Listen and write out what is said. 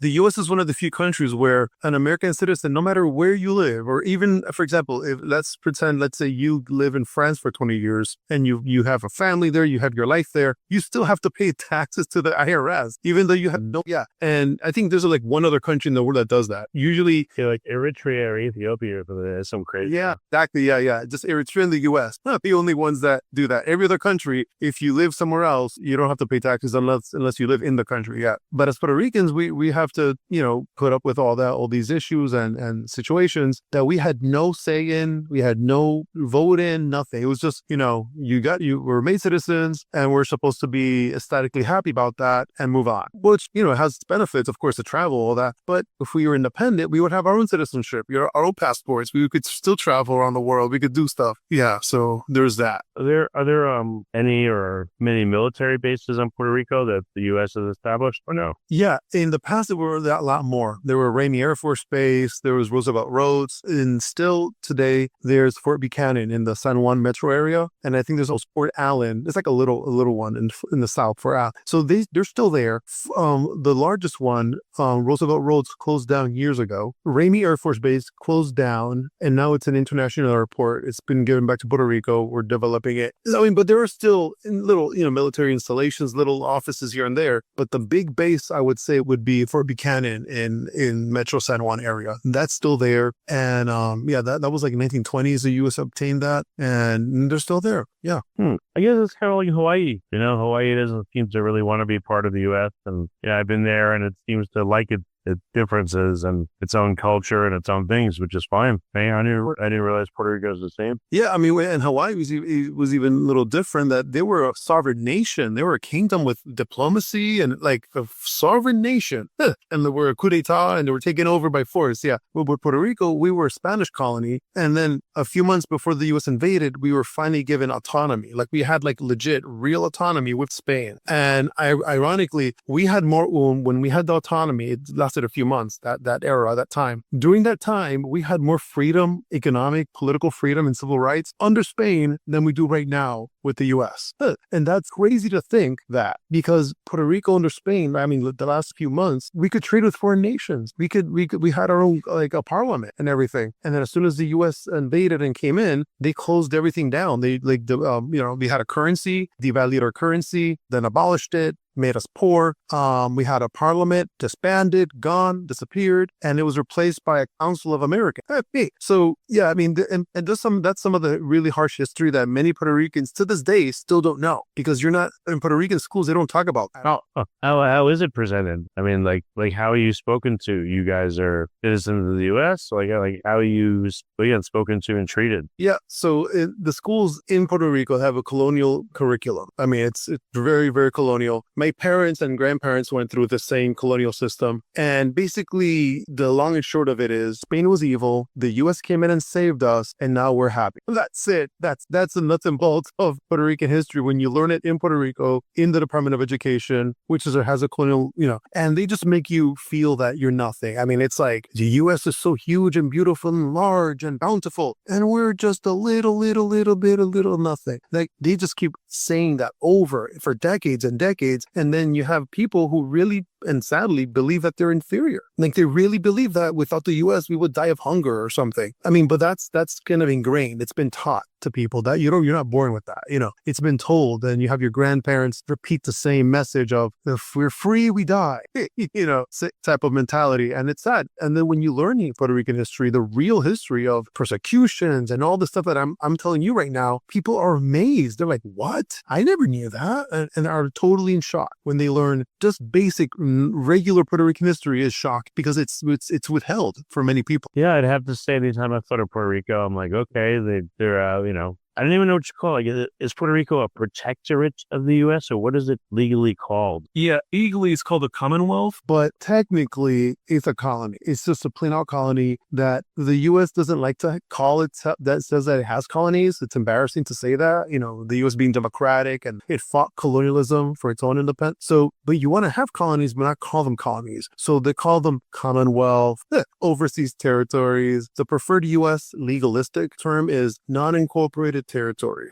the U.S. is one of the few countries where an American citizen, no matter where you live, or even, for example, if let's say you live in France for 20 years and you have a family there, you have your life there, you still have to pay taxes to the IRS, even though you have no, yeah. And I think there's like one other country in the world that does that. Usually, Yeah, like Eritrea or Ethiopia, but there's some crazy. yeah, exactly. Yeah, yeah. Just Eritrea and the US. Not the only ones that do that. Every other country, if you live somewhere else, you don't have to pay taxes unless you live in the country. Yeah. But as Puerto Ricans, we have to, put up with all these issues and situations that we had no say in, we had no vote in, nothing. It was just, you were made citizens and we're supposed to be ecstatically happy about that and move on. Which, has its benefits, of course, to travel, all that. But if we were independent, we would have our own citizenship, our own passports. We could still travel around the world. We could do stuff. Yeah. So there's that. Are there any or many military bases on Puerto Rico that the U.S. has established or no? Yeah, in the past there were a lot more. There were Ramey Air Force Base, there was Roosevelt Roads, and still today there's Fort Buchanan in the San Juan metro area, and I think there's also Fort Allen. It's like a little one in the south, Fort Allen. So they're still there. The largest one, Roosevelt Roads, closed down years ago. Ramey Air Force Base closed down, and now it's an international airport. It's been given back to Puerto Rico. We're developing it. I mean, but there are still little, military installations, little offices here and there. But the big base, I would say, would be Fort Buchanan in Metro San Juan area. That's still there. And that was like 1920s. The U.S. obtained that, and they're still there. Yeah. I guess it's kind of like Hawaii. Hawaii doesn't seem to really want to be part of the U.S. And I've been there, and it seems to like its differences and its own culture and its own things, which is fine. Hey, I didn't realize Puerto Rico is the same. Yeah, I mean, and Hawaii was even a little different. That they were a sovereign nation. They were a kingdom with diplomacy and like a sovereign nation. And they were a coup d'état and they were taken over by force. Yeah, but with Puerto Rico, we were a Spanish colony, and then a few months before the U.S. invaded, we were finally given autonomy. Like we had like legit, real autonomy with Spain. And ironically, we had more when we had the autonomy. It lasted a few months. That era, that time. During that time, we had more freedom, economic, political freedom, and civil rights under Spain than we do right now with the U.S. And that's crazy to think that, because Puerto Rico under Spain, I mean, the last few months, we could trade with foreign nations. We had our own like a parliament and everything. And then as soon as the U.S. invaded and came in, they closed everything down. They we had a currency, devalued our currency, then abolished it, made us poor. We had a parliament, disbanded, gone, disappeared, and it was replaced by a Council of Americans. So yeah, I mean, and that's some of the really harsh history that many Puerto Ricans to this day still don't know, because you're not in Puerto Rican schools. They don't talk about that. How is it presented? I mean, like how are you spoken to? You guys are citizens of the U.S. Like how are you spoken to and treated? Yeah. So the schools in Puerto Rico have a colonial curriculum. I mean, it's very, very colonial. My parents and grandparents went through the same colonial system. And basically, the long and short of it is Spain was evil. The U.S. came in and saved us, and now we're happy. That's it. That's the nuts and bolts of Puerto Rican history when you learn it in Puerto Rico, in the Department of Education, which has a colonial, and they just make you feel that you're nothing. I mean, it's like the U.S. is so huge and beautiful and large and bountiful, and we're just a little nothing. Like they just keep saying that over for decades and decades. And then you have people who really and sadly believe that they're inferior. Like they really believe that without the U.S. we would die of hunger or something. I mean, but that's kind of ingrained. It's been taught to people that you're not born with that. It's been told, and you have your grandparents repeat the same message of if we're free, we die. Type of mentality, and it's sad. And then when you learn Puerto Rican history, the real history of persecutions and all the stuff that I'm telling you right now, people are amazed. They're like, "What? I never knew that," and are totally in shock when they learn just basic regular Puerto Rican history is shock, because it's withheld for many people. Yeah, I'd have to say anytime I thought of Puerto Rico, I'm like, okay, they're I don't even know what you call it. Like, is Puerto Rico a protectorate of the U.S. or what is it legally called? Yeah, legally it's called a Commonwealth, but technically it's a colony. It's just a plain out colony that the U.S. doesn't like to call it. That says that it has colonies. It's embarrassing to say that. The U.S. being democratic and it fought colonialism for its own independence. So, but you want to have colonies, but not call them colonies. So they call them Commonwealth, overseas territories. The preferred U.S. legalistic term is non-incorporated territory.